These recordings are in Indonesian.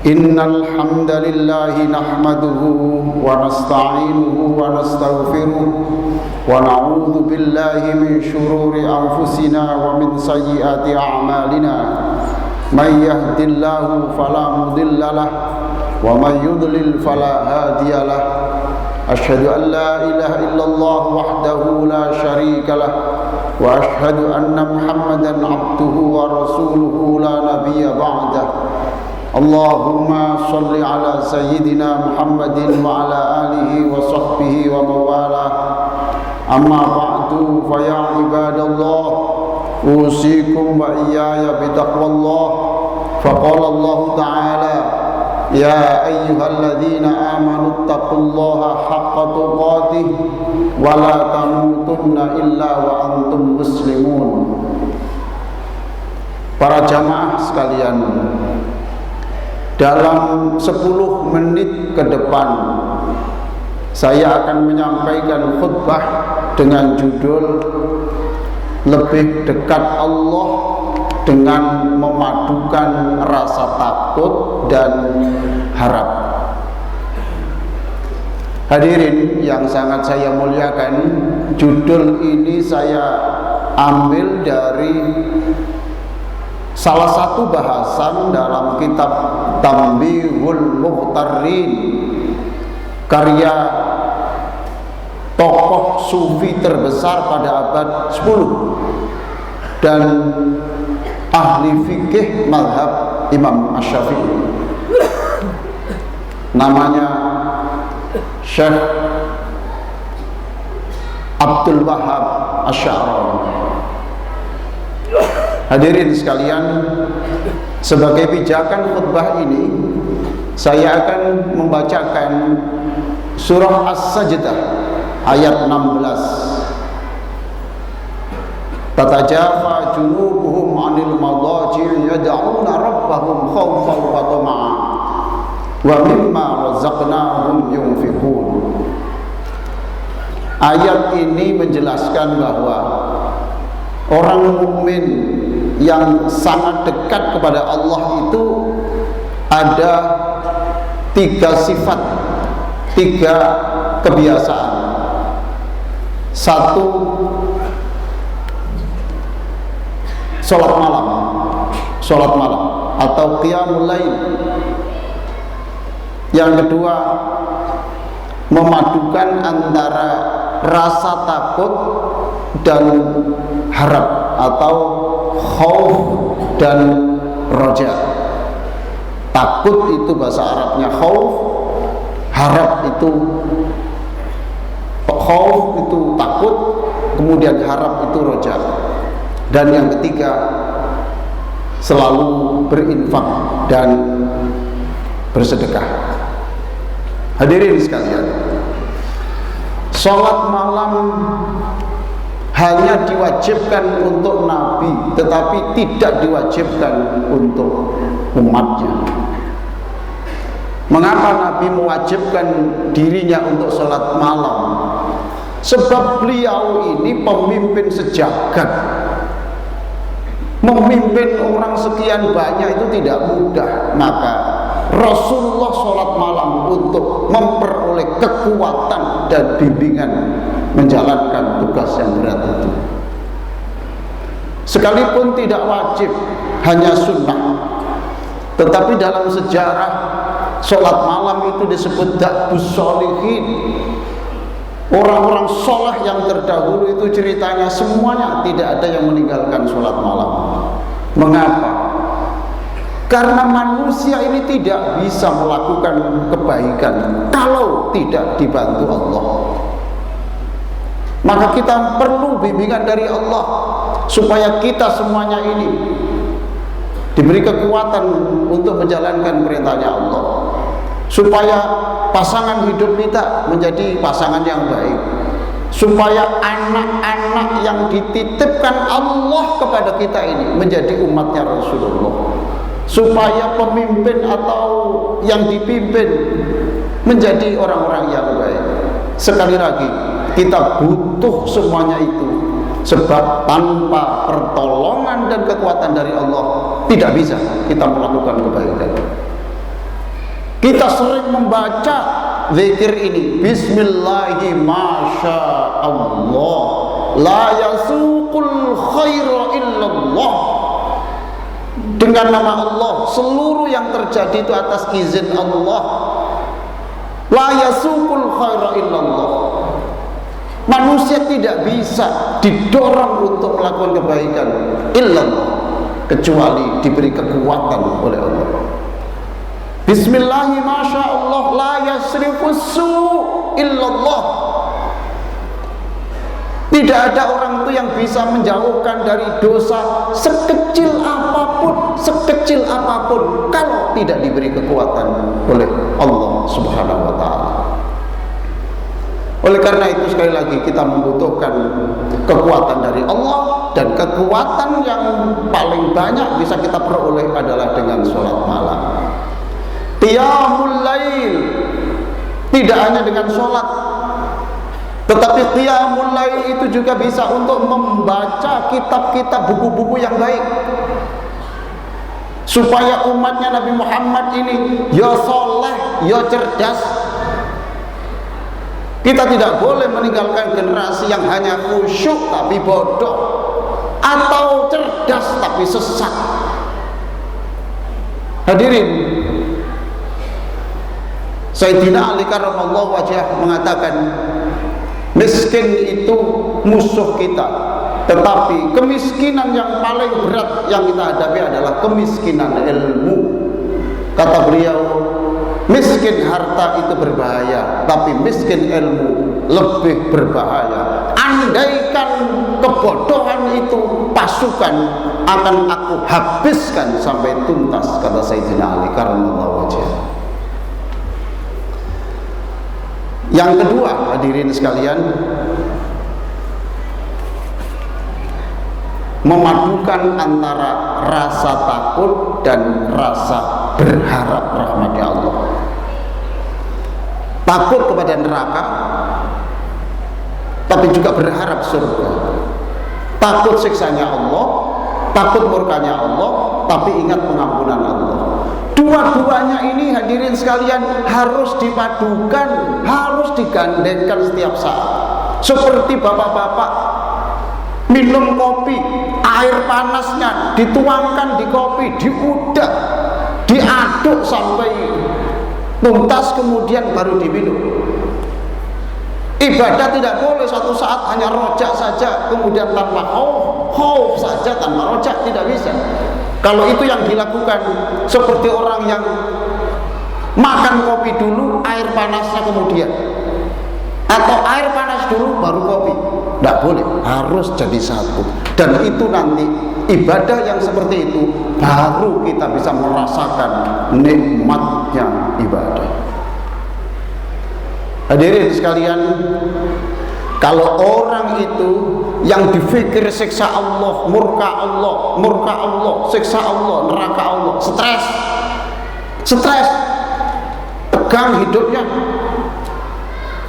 إن الحمد لله نحمده ونستعينه ونستغفره ونعوذ بالله من شرور أنفسنا ومن سيئات أعمالنا من يهد الله فلا مضل له ومن يضلل فلا هادي له أشهد أن لا إله إلا الله وحده لا شريك له وأشهد أن محمدا عبده ورسوله لا نبي بعده اللهم صل على سيدنا محمد وعلى آله وصحبه ومن والاه أما بعد فيا عباد الله أوصيكم وإياي بتقوى الله فقال الله تعالى يا أيها الذين آمنوا اتقوا الله حق تقاته ولا تموتن إلا وأنتم مسلمون. Para jamaah sekalian, dalam 10 menit ke depan saya akan menyampaikan khutbah dengan judul Lebih Dekat Allah dengan Memadukan Rasa Takut dan Harap. Hadirin yang sangat saya muliakan, judul ini saya ambil dari salah satu bahasan dalam kitab Tanbihul Mughtarrin, karya tokoh sufi terbesar pada abad 10 dan ahli fikih mazhab Imam Asy-Syafi'i. Namanya Syekh Abdul Wahhab Asy-Sya'rani. Hadirin sekalian, sebagai pijakan khutbah ini saya akan membacakan surah As-Sajdah ayat 16. Tatajafa junubuhum 'anil madaji' yad'una rabbahum khaufan wa tama'an wa mimma razaqnahum yunfiqun. Ayat ini menjelaskan bahwa orang mukmin yang sangat dekat kepada Allah itu ada 3 sifat, 3 kebiasaan. 1, sholat malam atau qiyamul lail. Yang kedua, memadukan antara rasa takut dan harap atau khauf dan roja. Takut itu bahasa Arabnya khauf, harap itu khauf itu takut, kemudian harap itu roja. Dan yang ketiga, selalu berinfak dan bersedekah. Hadirin sekalian, sholat malam hanya diwajibkan untuk Nabi, tetapi tidak diwajibkan untuk umatnya. Mengapa Nabi mewajibkan dirinya untuk sholat malam? Sebab beliau ini pemimpin sejagat. Memimpin orang sekian banyak itu tidak mudah. Maka Rasulullah sholat malam untuk memperoleh kekuatan dan bimbingan menjalankan tugas yang berat itu. Sekalipun tidak wajib, hanya sunnah, tetapi dalam sejarah sholat malam itu disebut da'bus sholihin. Orang-orang soleh yang terdahulu itu ceritanya semuanya tidak ada yang meninggalkan sholat malam. Mengapa? Karena manusia ini tidak bisa melakukan kebaikan kalau tidak dibantu Allah. Maka kita perlu bimbingan dari Allah supaya kita semuanya ini diberi kekuatan untuk menjalankan perintahnya Allah, supaya pasangan hidup kita menjadi pasangan yang baik, supaya anak-anak yang dititipkan Allah kepada kita ini menjadi umatnya Rasulullah, supaya pemimpin atau yang dipimpin menjadi orang-orang yang baik. Sekali lagi, kita butuh semuanya itu, sebab tanpa pertolongan dan kekuatan dari Allah tidak bisa kita melakukan kebaikan. kita sering membaca zikir ini, Bismillahi masyaallah, la yasuqul khaira illallah. Dengan nama Allah, seluruh yang terjadi itu atas izin Allah. La yasuqul khaira illallah. Manusia tidak bisa didorong untuk melakukan kebaikan illallah, kecuali diberi kekuatan oleh Allah. Bismillahi masyaallah, la yasrifus su' illallah. Tidak ada orang itu yang bisa menjauhkan dari dosa sekecil apapun kalau tidak diberi kekuatan oleh Allah Subhanahu wa taala. Oleh karena itu sekali lagi kita membutuhkan kekuatan dari Allah, dan kekuatan yang paling banyak bisa kita peroleh adalah dengan sholat malam. Qiyamul lail, tidak hanya dengan sholat, tetapi qiyamul lail itu juga bisa untuk membaca kitab-kitab, buku-buku yang baik, supaya umatnya Nabi Muhammad ini ya soleh, ya cerdas. Kita tidak boleh meninggalkan generasi yang hanya khusyuk tapi bodoh, atau cerdas tapi sesat. Hadirin, Sayyidina Ali karramallahu wajhah mengatakan, miskin itu musuh kita, tetapi kemiskinan yang paling berat yang kita hadapi adalah kemiskinan ilmu. Kata beliau, miskin harta itu berbahaya, tapi miskin ilmu lebih berbahaya. Andaikan kebodohan itu pasukan, akan aku habiskan sampai tuntas, kata Sayyidina Ali karramallahu wajhah. Yang kedua, hadirin sekalian, memadukan antara rasa takut dan rasa berharap rahmatnya Allah. Takut kepada neraka, tapi juga berharap surga. Takut siksanya Allah, takut murkanya Allah, tapi ingat pengampunan Allah. Dua-duanya ini hadirin sekalian harus dipadukan, harus digandengkan setiap saat. Seperti bapak-bapak minum kopi, air panasnya dituangkan di kopi, diudak, diaduk sampai tuntas, kemudian baru diminum. Ibadah tidak boleh suatu saat hanya rojak saja, kemudian tanpa khauf saja, tanpa rojak, tidak bisa. Kalau itu yang dilakukan, seperti orang yang makan kopi dulu, air panasnya kemudian, atau air panas dulu baru kopi, tidak boleh, harus jadi satu. Dan itu nanti ibadah yang seperti itu baru kita bisa merasakan nikmatnya ibadah. Hadirin sekalian, kalau orang itu yang difikir siksa Allah, murka Allah, siksa Allah, neraka Allah, stres, tegang hidupnya.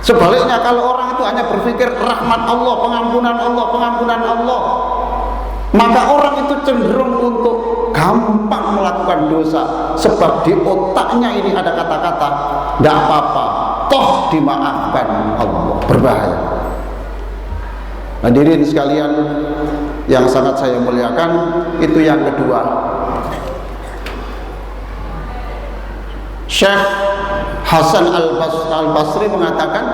Sebaliknya, kalau orang itu hanya berpikir rahmat Allah, pengampunan Allah, maka orang itu cenderung untuk gampang melakukan dosa, sebab di otaknya ini ada kata-kata tidak apa-apa, toh dimaafkan Allah. Berbahaya. Hadirin sekalian yang sangat saya muliakan, itu yang kedua. Syekh Hasan Al-Basri mengatakan,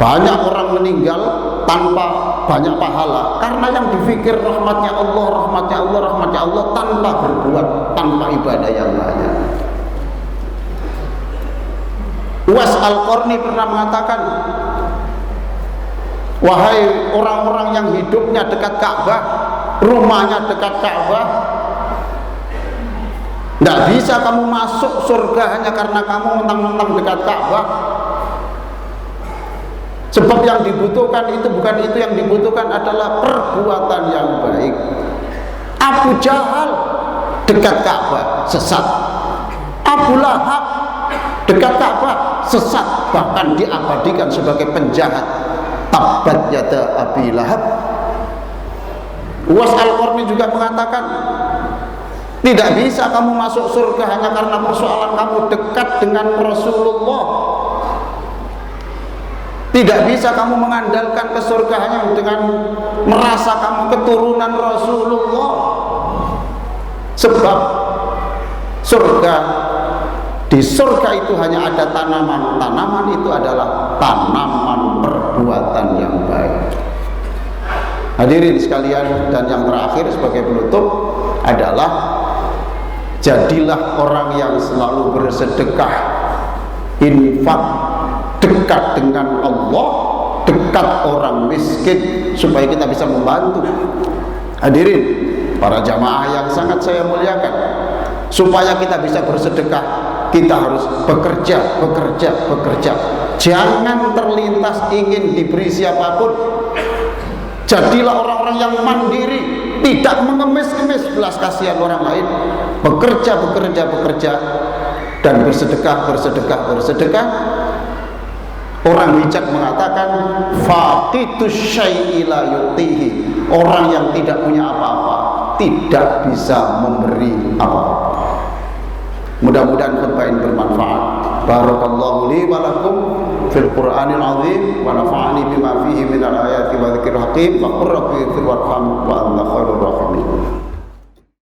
banyak orang meninggal tanpa banyak pahala karena yang dipikir rahmatnya Allah tanpa berbuat, tanpa ibadah yang banyak. Uwais Al-Qarni pernah mengatakan, wahai orang-orang yang hidupnya dekat Ka'bah, rumahnya dekat Ka'bah, tidak bisa kamu masuk surga hanya karena kamu mentang-mentang dekat Ka'bah. Sebab yang dibutuhkan itu bukan itu, yang dibutuhkan adalah perbuatan yang baik. Abu Jahal dekat Ka'bah sesat, Abu Lahab dekat Ka'bah sesat, bahkan diabadikan sebagai penjahat. Tabbat yada Abi Lahab. Uwais Al-Qarni juga mengatakan, Tidak bisa kamu masuk surga hanya karena persoalan kamu dekat dengan Rasulullah. Tidak bisa kamu mengandalkan ke surga hanya dengan merasa kamu keturunan Rasulullah. Sebab surga, di surga itu hanya ada tanaman. Tanaman itu adalah tanaman perbuatan yang baik. Hadirin sekalian, dan yang terakhir sebagai penutup adalah jadilah orang yang selalu bersedekah, infak, dekat dengan Allah, dekat orang miskin, supaya kita bisa membantu. Hadirin para jamaah yang sangat saya muliakan, supaya kita bisa bersedekah, kita harus bekerja. Jangan terlintas ingin diberi siapapun. Jadilah orang-orang yang mandiri, tidak mengemis-ngemis belas kasihan orang lain. Bekerja, dan bersedekah. Orang bijak mengatakan, faqitus syai'i la yu'tihi. Orang yang tidak punya apa-apa tidak bisa memberi apa-apa. Mudah-mudahan khutbah ini bermanfaat. Barakallahu li wa lakum fil Qur'anil azim wa nafa'ani bima fihi minal ayati wa dzikril hakim wa qur rabbi ighfir warham wa anta khairur rahimin.